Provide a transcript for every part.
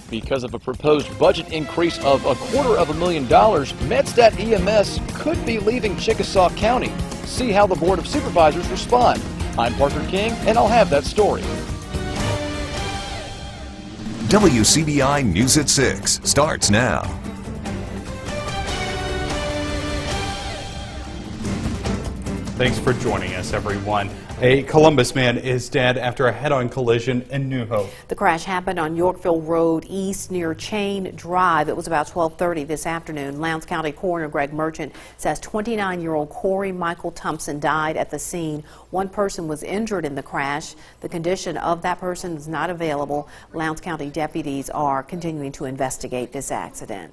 Because of a proposed budget increase of $250,000, MedStat EMS could be leaving Chickasaw County. See how the Board of Supervisors respond. I'm Parker King, and I'll have that story. WCBI News at 6 starts now. Thanks for joining us, everyone. A Columbus man is dead after a head-on collision in New Hope. The crash happened on Yorkville Road East near Chain Drive. It was about 12:30 this afternoon. Lowndes County Coroner Greg Merchant says 29-year-old Corey Michael Thompson died at the scene. One person was injured in the crash. The condition of that person is not available. Lowndes County deputies are continuing to investigate this accident.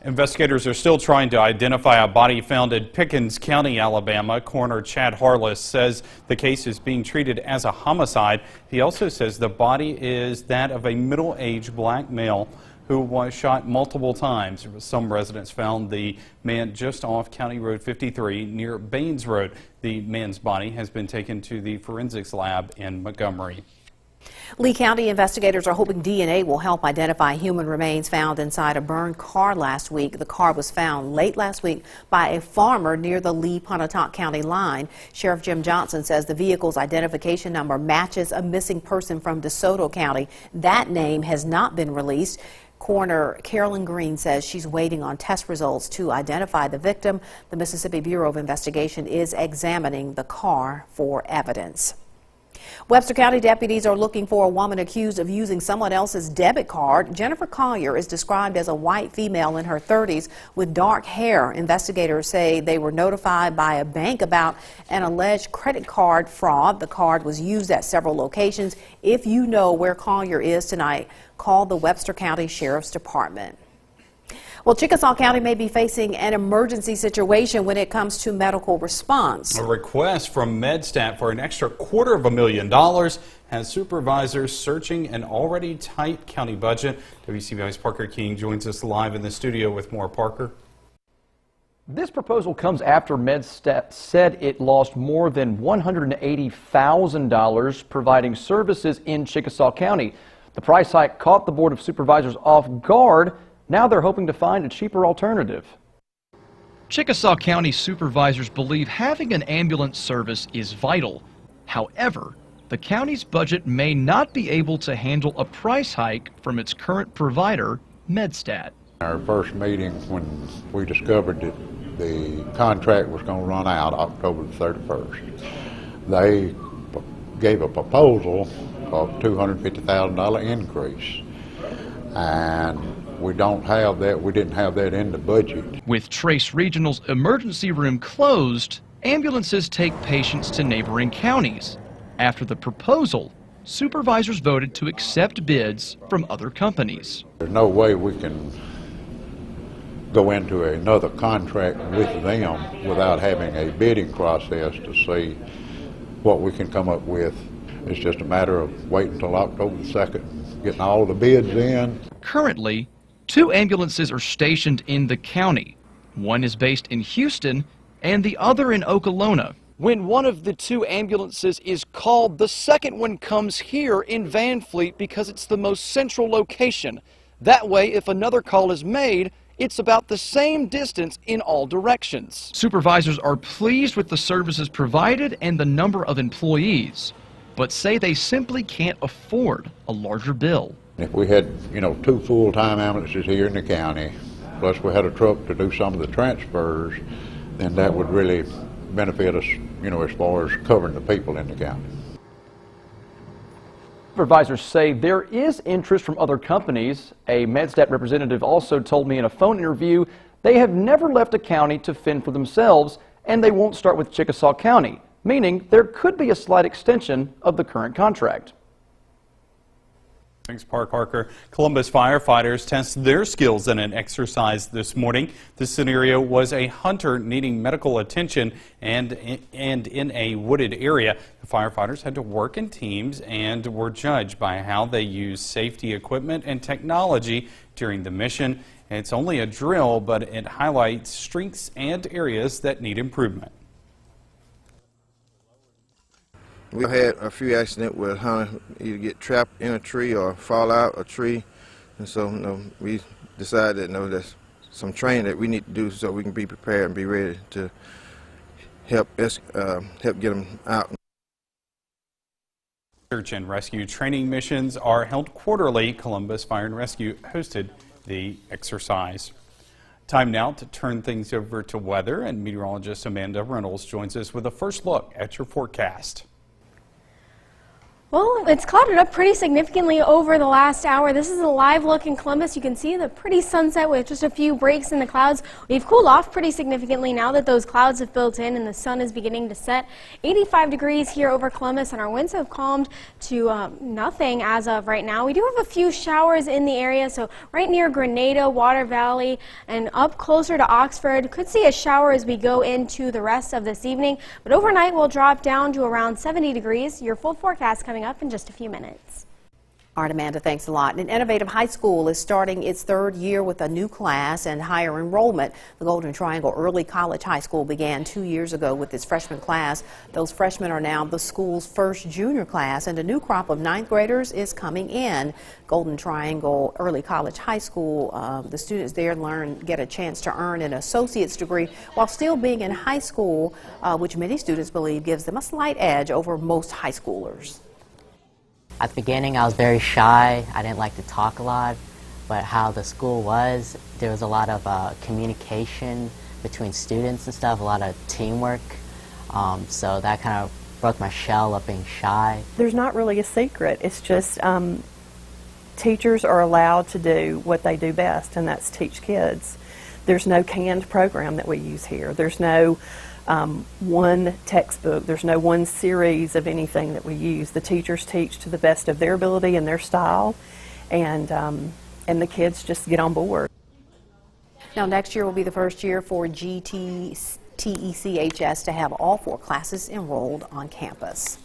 Investigators are still trying to identify a body found in Pickens County, Alabama. Coroner Chad Harless says the case is being treated as a homicide. He also says the body is that of a middle-aged black male who was shot multiple times. Some residents found the man just off County Road 53 near Baines Road. The man's body has been taken to the forensics lab in Montgomery. Lee County investigators are hoping DNA will help identify human remains found inside a burned car last week. The car was found late last week by a farmer near the Lee-Pontotoc County line. Sheriff Jim Johnson says the vehicle's identification number matches a missing person from DeSoto County. That name has not been released. Coroner Carolyn Green says she's waiting on test results to identify the victim. The Mississippi Bureau of Investigation is examining the car for evidence. Webster County deputies are looking for a woman accused of using someone else's debit card. Jennifer Collier is described as a white female in her 30s with dark hair. Investigators say they were notified by a bank about an alleged credit card fraud. The card was used at several locations. If you know where Collier is tonight, call the Webster County Sheriff's Department. Well, Chickasaw County may be facing an emergency situation when it comes to medical response. A request from MedStat for an extra $250,000 has supervisors searching an already tight county budget. WCBI's Parker King joins us live in the studio with more. Parker. This proposal comes after MedStat said it lost more than $180,000 providing services in Chickasaw County. The price hike caught the Board of Supervisors off guard. Now they're hoping to find a cheaper alternative. Chickasaw County supervisors believe having an ambulance service is vital. However, the county's budget may not be able to handle a price hike from its current provider, MedStat. Our first meeting when we discovered that the contract was going to run out October the 31st, they gave a proposal of $250,000 increase. And we don't have that. We didn't have that in the budget. With Trace Regional's emergency room closed, ambulances take patients to neighboring counties. After the proposal, supervisors voted to accept bids from other companies. There's no way we can go into another contract with them without having a bidding process to see what we can come up with. It's just a matter of waiting until October the 2nd, getting all the bids in. Currently, 2 ambulances are stationed in the county. One is based in Houston and the other in Okolona. When one of the 2 ambulances is called, the second one comes here in Van Fleet because it's the most central location. That way, if another call is made, it's about the same distance in all directions. Supervisors are pleased with the services provided and the number of employees, but say they simply can't afford a larger bill. If we had, 2 full-time ambulances here in the county, plus we had a truck to do some of the transfers, then that would really benefit us, as far as covering the people in the county. Supervisors say there is interest from other companies. A MedStat representative also told me in a phone interview they have never left a county to fend for themselves, and they won't start with Chickasaw County, meaning there could be a slight extension of the current contract. Thanks, Parker. Columbus firefighters tested their skills in an exercise this morning. The scenario was a hunter needing medical attention and in a wooded area. The firefighters had to work in teams and were judged by how they used safety equipment and technology during the mission. It's only a drill, but it highlights strengths and areas that need improvement. We've had a few accidents where hunters either get trapped in a tree or fall out a tree And so, we decided that, there's some training that we need to do so we can be prepared and be ready to help get them out. Search and rescue training missions are held quarterly. Columbus Fire and Rescue hosted the exercise. Time now to turn things over to weather, and meteorologist Amanda Reynolds joins us with a first look at your forecast. Well, it's clouded up pretty significantly over the last hour. This is a live look in Columbus. You can see the pretty sunset with just a few breaks in the clouds. We've cooled off pretty significantly now that those clouds have built in and the sun is beginning to set. 85 degrees here over Columbus, and our winds have calmed to nothing as of right now. We do have a few showers in the area, so right near Grenada, Water Valley, and up closer to Oxford. Could see a shower as we go into the rest of this evening, but overnight we'll drop down to around 70 degrees. Your full forecast coming up in just a few minutes. All right, Amanda, thanks a lot. An Innovative High School is starting its third year with a new class and higher enrollment. The Golden Triangle Early College High School began 2 years ago with its freshman class. Those freshmen are now the school's first junior class, and a new crop of ninth graders is coming in. Golden Triangle Early College High School, the students there get a chance to earn an associate's degree while still being in high school, which many students believe gives them a slight edge over most high schoolers. At the beginning, I was very shy. I didn't like to talk a lot, but how the school was, there was a lot of communication between students and stuff, a lot of teamwork. So that kind of broke my shell of being shy. There's not really a secret. It's just teachers are allowed to do what they do best, and that's teach kids. There's no canned program that we use here. There's no one textbook. There's no one series of anything that we use. The teachers teach to the best of their ability and their style, and the kids just get on board. Now, next year will be the first year for GTECHS to have all 4 classes enrolled on campus.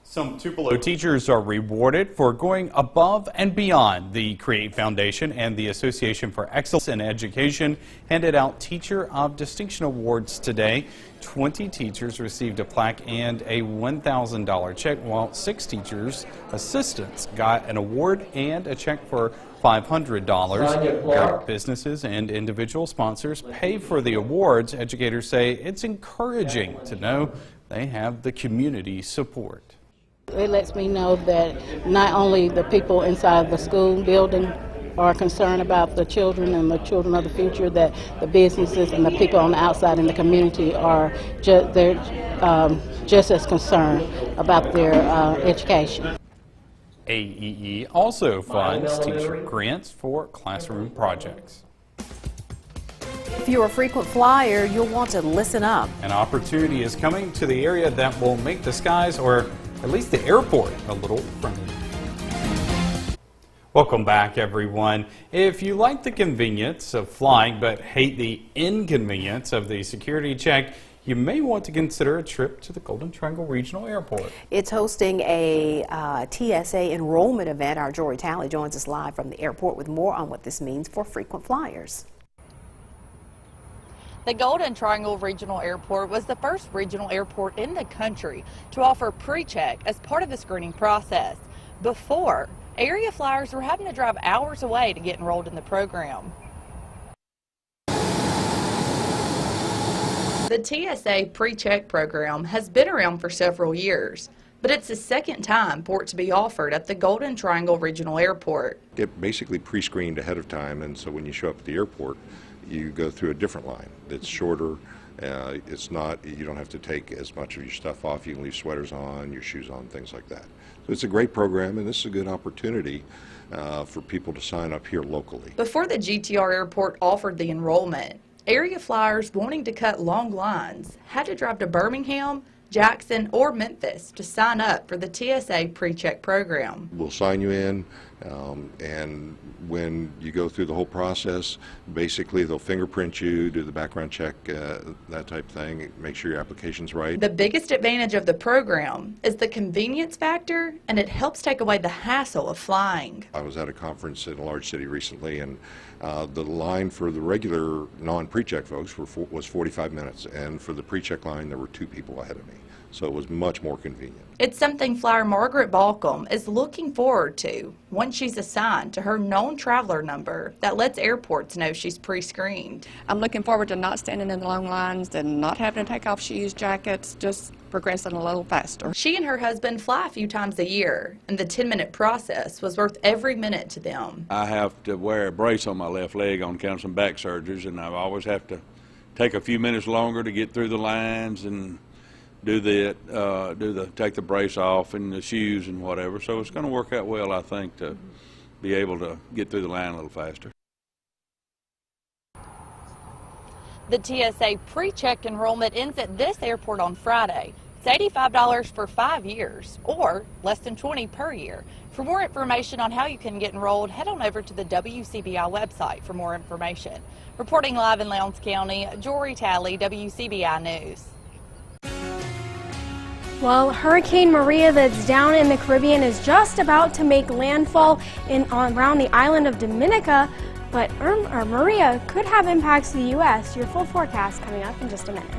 Some Tupelo teachers are rewarded for going above and beyond. The Create Foundation and the Association for Excellence in Education handed out Teacher of Distinction Awards today. 20 teachers received a plaque and a $1,000 check, while 6 teachers' assistants got an award and a check for $500. Businesses and individual sponsors pay for the awards. Educators say it's encouraging to know they have the community support. It lets me know that not only the people inside the school building are concerned about the children and the children of the future, that the businesses and the people on the outside in the community are just as concerned about their education. AEE also funds teacher grants for classroom projects. If you're a frequent flyer, you'll want to listen up. An opportunity is coming to the area that will make the skies, or at least the airport, a little friendly. Welcome back, everyone. If you like the convenience of flying but hate the inconvenience of the security check, you may want to consider a trip to the Golden Triangle Regional Airport. It's hosting a TSA enrollment event. Our Jory Talley joins us live from the airport with more on what this means for frequent flyers. The Golden Triangle Regional Airport was the first regional airport in the country to offer pre-check as part of the screening process. Before, area flyers were having to drive hours away to get enrolled in the program. The TSA pre-check program has been around for several years, but it's the second time for it to be offered at the Golden Triangle Regional Airport. Get basically pre-screened ahead of time, and so when you show up at the airport, you go through a different line. It's shorter. You don't have to take as much of your stuff off. You can leave sweaters on, your shoes on, things like that. So it's a great program, and this is a good opportunity for people to sign up here locally. Before the GTR airport offered the enrollment, area flyers wanting to cut long lines had to drive to Birmingham, Jackson, or Memphis to sign up for the TSA pre-check program. We'll sign you in, and when you go through the whole process, basically they'll fingerprint you, do the background check, that type of thing, make sure your application's right. The biggest advantage of the program is the convenience factor, and it helps take away the hassle of flying. I was at a conference in a large city recently, and the line for the regular non-pre-check folks was 45 minutes, and for the pre-check line there were 2 people ahead of me. so it was much more convenient. It's something flyer Margaret Balcom is looking forward to once she's assigned to her known traveler number that lets airports know she's pre-screened. I'm looking forward to not standing in the long lines and not having to take off shoes, jackets, just progressing a little faster. She and her husband fly a few times a year, and the 10-minute process was worth every minute to them. I have to wear a brace on my left leg on account of some back surgeries, and I always have to take a few minutes longer to get through the lines and take the brace off and the shoes and whatever. So it's going to work out well, I think, to be able to get through the line a little faster. The TSA pre-check enrollment ends at this airport on Friday. It's $85 for 5 years, or less than $20 per year. For more information on how you can get enrolled, head on over to the WCBI website for more information. Reporting live in Lowndes County, Jory Talley, WCBI News. Well, Hurricane Maria that's down in the Caribbean is just about to make landfall around the island of Dominica, but Maria could have impacts to the U.S. Your full forecast coming up in just a minute.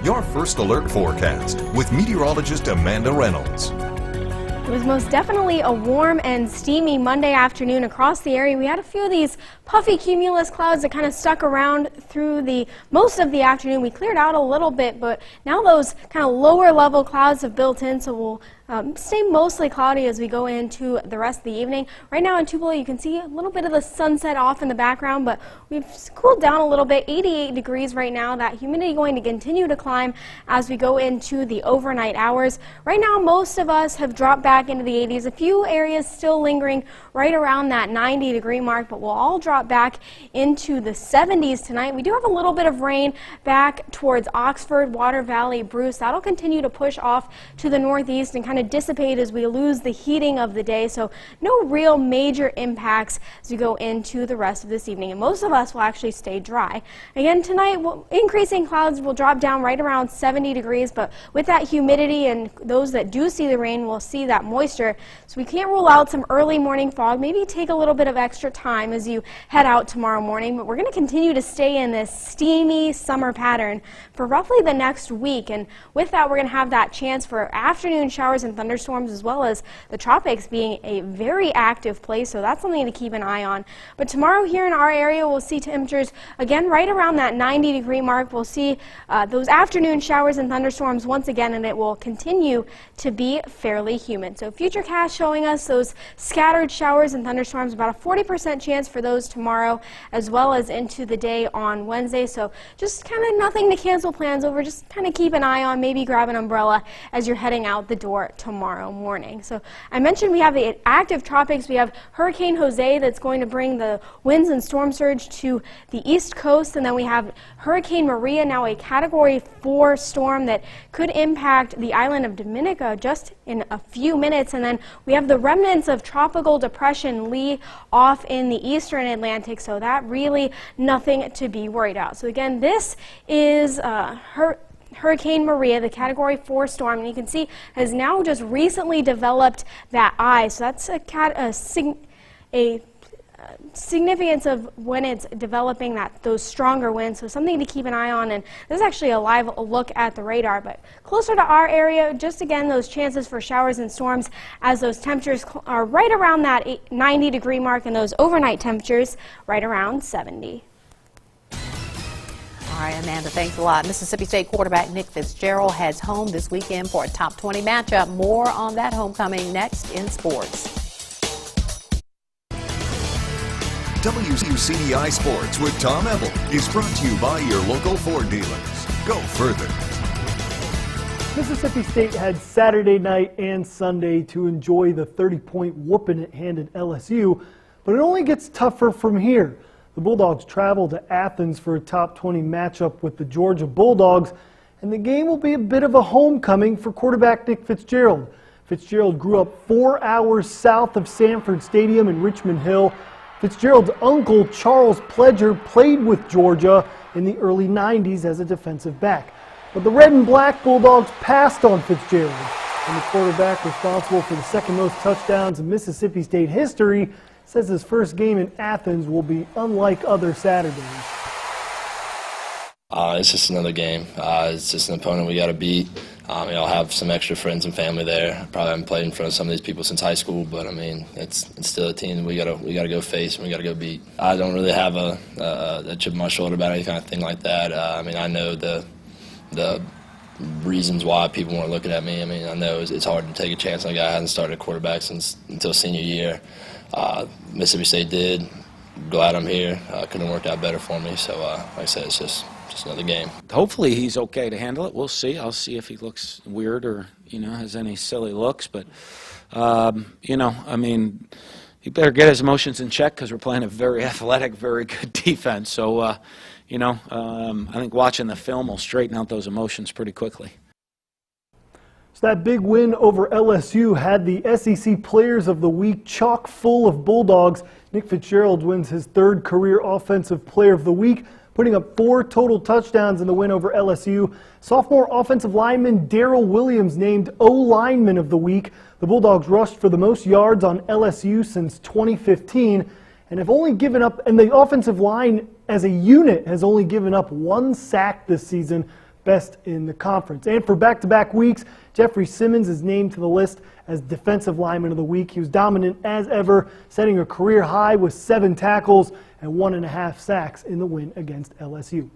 Your First Alert Forecast with meteorologist Amanda Reynolds. It was most definitely a warm and steamy Monday afternoon across the area. We had a few of these puffy cumulus clouds that kind of stuck around through most of the afternoon. We cleared out a little bit, but now those kind of lower level clouds have built in, so we'll stay mostly cloudy as we go into the rest of the evening. Right now in Tupelo, you can see a little bit of the sunset off in the background, but we've cooled down a little bit. 88 degrees right now. That humidity going to continue to climb as we go into the overnight hours. Right now, most of us have dropped back into the 80s. A few areas still lingering right around that 90-degree mark, but we'll all drop back into the 70s tonight. We do have a little bit of rain back towards Oxford, Water Valley, Bruce. That'll continue to push off to the northeast and kind of dissipate as we lose the heating of the day, so no real major impacts as we go into the rest of this evening, and most of us will actually stay dry. Again, tonight, increasing clouds will drop down right around 70 degrees, but with that humidity and those that do see the rain will see that moisture, so we can't rule out some early morning fog. Maybe take a little bit of extra time as you head out tomorrow morning, but we're going to continue to stay in this steamy summer pattern for roughly the next week, and with that, we're going to have that chance for afternoon showers and thunderstorms, as well as the tropics being a very active place, so that's something to keep an eye on. But tomorrow here in our area, we'll see temperatures again right around that 90-degree mark. We'll see those afternoon showers and thunderstorms once again, and it will continue to be fairly humid. So Futurecast showing us those scattered showers and thunderstorms, about a 40% chance for those tomorrow, as well as into the day on Wednesday. So just kind of nothing to cancel plans over. Just kind of keep an eye on, maybe grab an umbrella as you're heading out the door tomorrow morning. So I mentioned we have the active tropics. We have Hurricane Jose that's going to bring the winds and storm surge to the east coast, and then we have Hurricane Maria, now a Category 4 storm that could impact the island of Dominica just in a few minutes, and then we have the remnants of Tropical Depression Lee off in the eastern Atlantic, so that really nothing to be worried about. So again, this is Hurricane Maria, the Category 4 storm, and you can see has now just recently developed that eye. So that's a significance of when it's developing those stronger winds. So something to keep an eye on. And this is actually a live look at the radar, but closer to our area, just again those chances for showers and storms as those temperatures are right around that 90-degree mark, and those overnight temperatures right around 70. All right, Amanda, thanks a lot. Mississippi State quarterback Nick Fitzgerald heads home this weekend for a top 20 matchup. More on that homecoming next in sports. WCDI Sports with Tom Ebel is brought to you by your local Ford dealers. Go further. Mississippi State had Saturday night and Sunday to enjoy the 30-point whooping it handed LSU, but it only gets tougher from here. The Bulldogs travel to Athens for a top 20 matchup with the Georgia Bulldogs, and the game will be a bit of a homecoming for quarterback Nick Fitzgerald. Fitzgerald grew up 4 hours south of Sanford Stadium in Richmond Hill. Fitzgerald's uncle, Charles Pledger, played with Georgia in the early 90s as a defensive back. But the red and black Bulldogs passed on Fitzgerald, and the quarterback responsible for the second most touchdowns in Mississippi State history says his first game in Athens will be unlike other Saturdays. It's just another game. It's just an opponent we got to beat. I'll have some extra friends and family there. Probably haven't played in front of some of these people since high school, but I mean, it's still a team we gotta go face and we gotta go beat. I don't really have a chip on my shoulder about any kind of thing like that. I mean, I know the reasons why people weren't looking at me. I mean, I know it's hard to take a chance on a guy who hasn't started a quarterback until senior year. Mississippi State did. Glad I'm here. Couldn't have worked out better for me. So, like I said, it's just another game. Hopefully he's okay to handle it. We'll see. I'll see if he looks weird or, has any silly looks. But, I mean, he better get his emotions in check because we're playing a very athletic, very good defense. So, I think watching the film will straighten out those emotions pretty quickly. So that big win over LSU had the SEC Players of the Week chock full of Bulldogs. Nick Fitzgerald wins his third career Offensive Player of the Week, putting up 4 total touchdowns in the win over LSU. Sophomore offensive lineman Darrell Williams named O-Lineman of the Week. The Bulldogs rushed for the most yards on LSU since 2015 and have only given up, and the offensive line as a unit has only given up 1 sack this season, best in the conference. And for back-to-back weeks, Jeffrey Simmons is named to the list as Defensive Lineman of the Week. He was dominant as ever, setting a career high with 7 tackles and 1.5 sacks in the win against LSU.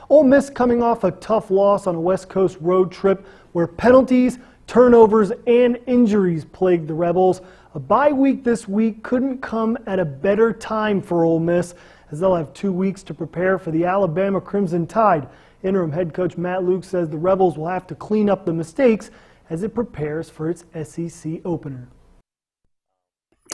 Ole Miss coming off a tough loss on a West Coast road trip where penalties, turnovers, and injuries plagued the Rebels. A bye week this week couldn't come at a better time for Ole Miss, as they'll have 2 weeks to prepare for the Alabama Crimson Tide. Interim head coach Matt Luke says the Rebels will have to clean up the mistakes as it prepares for its SEC opener.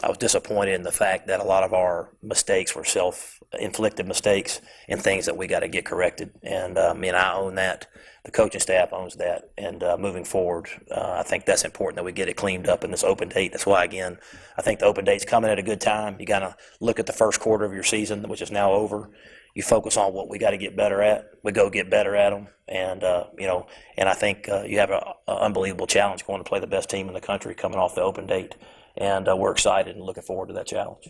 I was disappointed in the fact that a lot of our mistakes were self-inflicted mistakes and things that we got to get corrected. And I own that. The coaching staff owns that. And moving forward, I think that's important that we get it cleaned up in this open date. That's why, again, I think the open date's coming at a good time. You got to look at the first quarter of your season, which is now over. You focus on what we got to get better at. We go get better at them. And, and I think you have an unbelievable challenge going to play the best team in the country coming off the open date. And we're excited and looking forward to that challenge.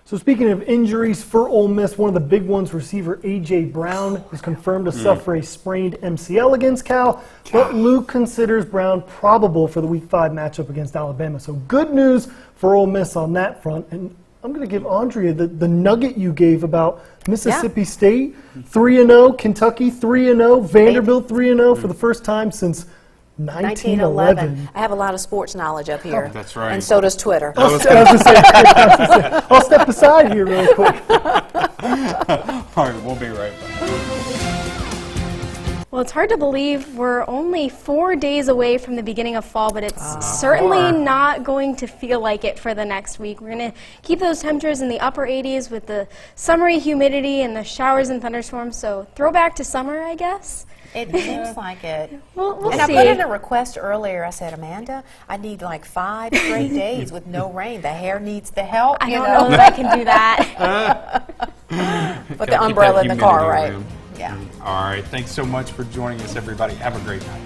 So speaking of injuries for Ole Miss, one of the big ones, receiver A.J. Brown, is confirmed to suffer a sprained MCL against Cal, but Luke considers Brown probable for the Week 5 matchup against Alabama. So good news for Ole Miss on that front. And I'm going to give Andrea the nugget you gave about Mississippi State 3-0, Kentucky 3-0, Vanderbilt 3-0 for the first time since 1911. I have a lot of sports knowledge up here. That's right. And so does Twitter. I'll step aside here real quick. All right, we'll be right back. Well, it's hard to believe we're only 4 days away from the beginning of fall, but it's certainly not going to feel like it for the next week. We're going to keep those temperatures in the upper 80s with the summery humidity and the showers and thunderstorms, so throwback to summer, I guess. It seems like it. We'll and see. I put in a request earlier. I said, Amanda, I need like 5 straight days with no rain. The hair needs the help. I don't know that I can do that. Put the umbrella in the car, right? Yeah. All right. Thanks so much for joining us, everybody. Have a great night.